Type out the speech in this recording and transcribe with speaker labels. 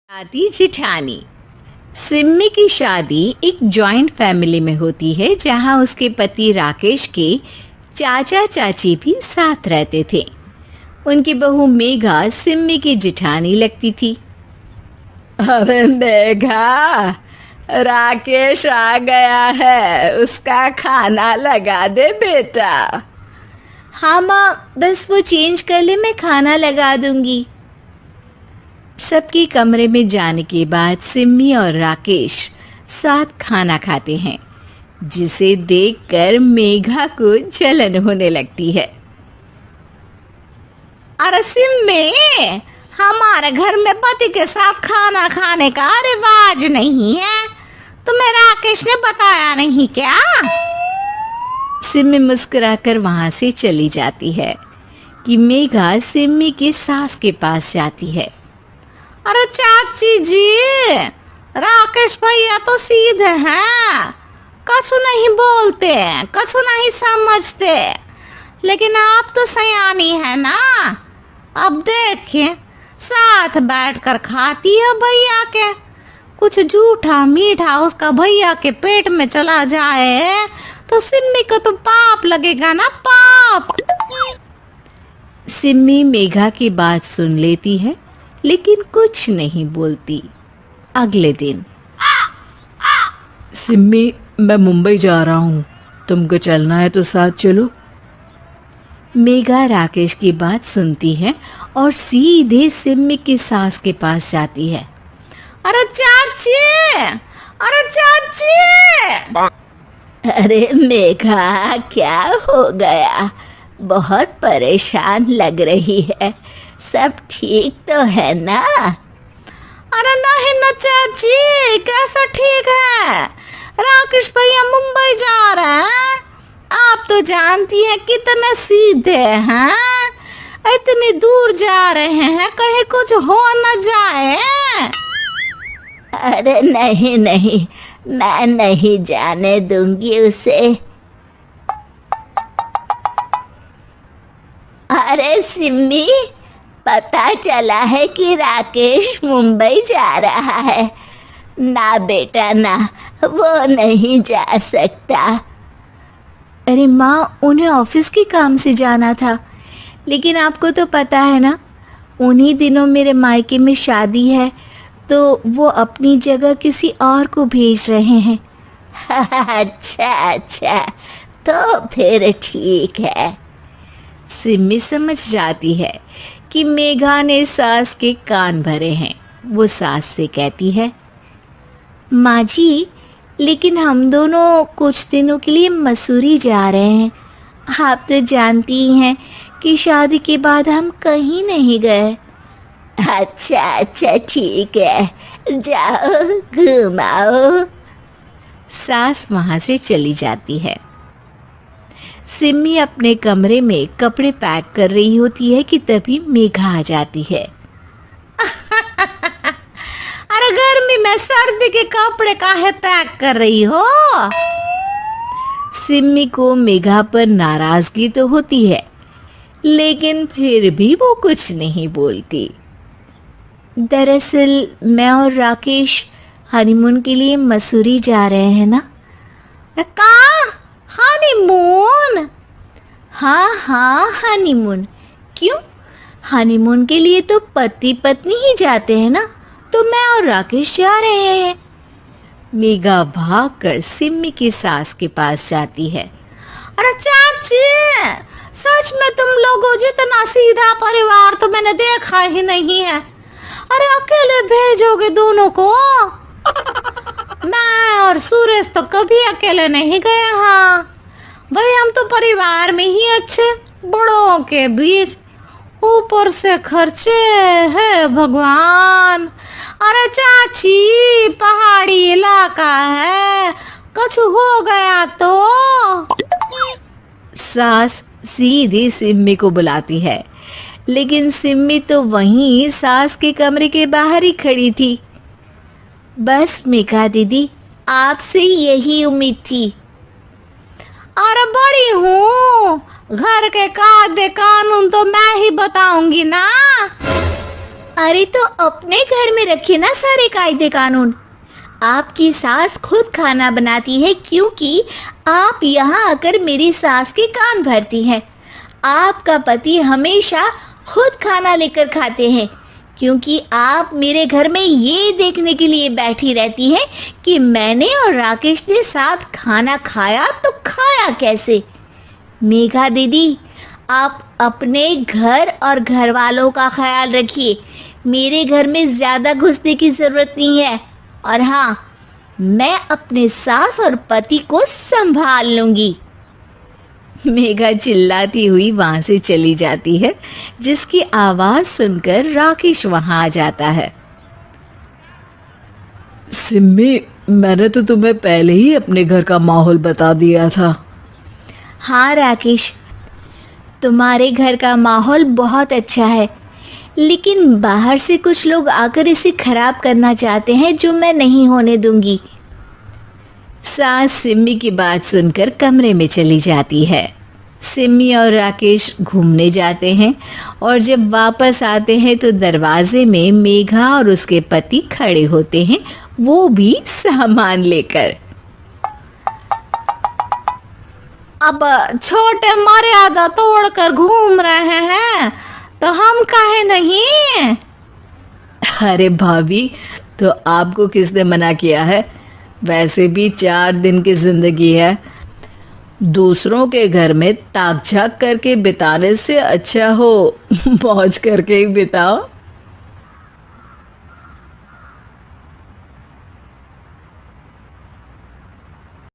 Speaker 1: शादी जिठानी। सिम्मी की शादी एक जॉइंट फैमिली में होती है जहां उसके पति राकेश के चाचा चाची भी साथ रहते थे। उनकी बहू मेघा सिम्मी की जिठानी लगती थी। अरे मेघा, राकेश आ गया है, उसका खाना लगा दे बेटा। हाँ माँ, बस वो चेंज कर ले, मैं खाना लगा दूंगी। सबके कमरे में जाने के बाद सिम्मी और राकेश साथ खाना खाते हैं, जिसे देखकर मेघा को जलन होने लगती है। अरे सिम्मी, हमारे घर में पति के साथ खाना खाने का रिवाज नहीं है, तुम्हें राकेश ने बताया नहीं क्या? सिम्मी मुस्कुराकर वहां से चली जाती है कि मेघा सिम्मी की सास के पास जाती है। अरे चाची जी, राकेश भैया तो सीधे हैं, कछु नहीं बोलते, कछु नहीं समझते, लेकिन आप तो सयानी है ना। अब देखिए, साथ बैठकर खाती है भैया के, कुछ झूठा मीठा उसका भैया के पेट में चला जाए तो सिम्मी को तो पाप लगेगा ना, पाप। सिम्मी मेघा की बात सुन लेती है लेकिन कुछ नहीं बोलती। अगले दिन,
Speaker 2: सिम्मी, मैं मुंबई जा रहा हूँ, तुमको चलना है तो साथ चलो।
Speaker 1: मेघा राकेश की बात सुनती है और सीधे सिम्मी की सास के पास जाती है। अरे चाची, अरे चाची। अरे मेघा, क्या हो गया? बहुत परेशान लग रही है, सब ठीक तो है ना? अरे नहीं ना चाची, कैसा ठीक है? राकेश भैया मुंबई जा रहे हैं, आप तो जानती हैं कितने सीधे हैं, इतनी दूर जा रहे हैं, कहीं कुछ हो न जाए। अरे नहीं नहीं, मैं नहीं जाने दूंगी उसे। अरे सिम्मी, पता चला है कि राकेश मुंबई जा रहा है। ना बेटा ना, वो नहीं जा सकता। अरे माँ, उन्हें ऑफिस के काम से जाना था, लेकिन आपको तो पता है ना, उन्हीं दिनों मेरे मायके में शादी है, तो वो अपनी जगह किसी और को भेज रहे हैं। अच्छा अच्छा, तो फिर ठीक है। सिम्मी समझ जाती है कि मेघा ने सास के कान भरे हैं। वो सास से कहती है, माँ जी, लेकिन हम दोनों कुछ दिनों के लिए मसूरी जा रहे हैं। आप तो जानती ही हैं कि शादी के बाद हम कहीं नहीं गए। अच्छा अच्छा, ठीक है, जाओ घुमाओ। सास वहाँ से चली जाती है। सिम्मी अपने कमरे में कपड़े पैक कर रही होती है कि तभी मेघा आ जाती है। अरे गर्मी में सर्दी के कपड़े काहे पैक कर रही हो? सिम्मी को मेघा पर नाराजगी तो होती है, लेकिन फिर भी वो कुछ नहीं बोलती। दरअसल मैं और राकेश हनीमून के लिए मसूरी जा रहे हैं ना। का हनीमून? हाँ हाँ, हनीमून। क्यों? हनीमून के लिए तो पति पत्नी ही जाते हैं ना, तो मैं और राकेश जा रहे हैं। मेघा भागकर सिम्मी की सास के पास जाती है। अरे चाची, सच में तुम लोगों जितना सीधा परिवार तो मैंने देखा ही नहीं है। अरे अकेले भेजोगे दोनों को? मैं और सुरेश तो कभी अकेले नहीं गए। हाँ भाई, हम तो परिवार में ही अच्छे, बड़ों के बीच, ऊपर से खर्चे है भगवान। अरे चाची, पहाड़ी इलाका है, कुछ हो गया तो? सास सीधी सिम्मी को बुलाती है, लेकिन सिम्मी तो वहीं सास के कमरे के बाहर ही खड़ी थी। बस मेघा दीदी, आपसे यही उम्मीद थी। अरे बड़ी हूँ, घर के कायदे कानून तो मैं ही बताऊंगी ना। अरे तो अपने घर में रखिए ना सारे कायदे कानून। आपकी सास खुद खाना बनाती है क्योंकि आप यहाँ आकर मेरी सास के कान भरती हैं। आपका पति हमेशा खुद खाना लेकर खाते हैं क्योंकि आप मेरे घर में ये देखने के लिए बैठी रहती हैं कि मैंने और राकेश ने साथ खाना खाया तो खाया कैसे। मेघा दीदी, आप अपने घर और घर वालों का ख्याल रखिए। मेरे घर में ज़्यादा घुसने की ज़रूरत नहीं है। और हाँ, मैं अपने सास और पति को संभाल लूँगी। मेघा चिल्लाती हुई वहाँ से चली जाती है, जिसकी आवाज़ सुनकर राकेश वहाँ आ जाता है।
Speaker 2: सिम्मी, मैंने तो तुम्हें पहले ही अपने घर का माहौल बता दिया था।
Speaker 1: हाँ राकेश, तुम्हारे घर का माहौल बहुत अच्छा है, लेकिन बाहर से कुछ लोग आकर इसे खराब करना चाहते हैं, जो मैं नहीं होने दूंगी। सास सिम्मी की बात सुनकर कमरे में चली जाती है। सिम्मी और राकेश घूमने जाते हैं और जब वापस आते हैं तो दरवाजे में मेघा और उसके पति खड़े होते हैं, वो भी सामान लेकर। अब छोटे मर्यादा तोड़कर घूम रहे हैं तो हम काहे नहीं।
Speaker 2: अरे भाभी, तो आपको किसने मना किया है? वैसे भी 4 दिन की जिंदगी है, दूसरों के घर में ताक झाक करके बिताने से अच्छा हो मौज करके ही बिताओ।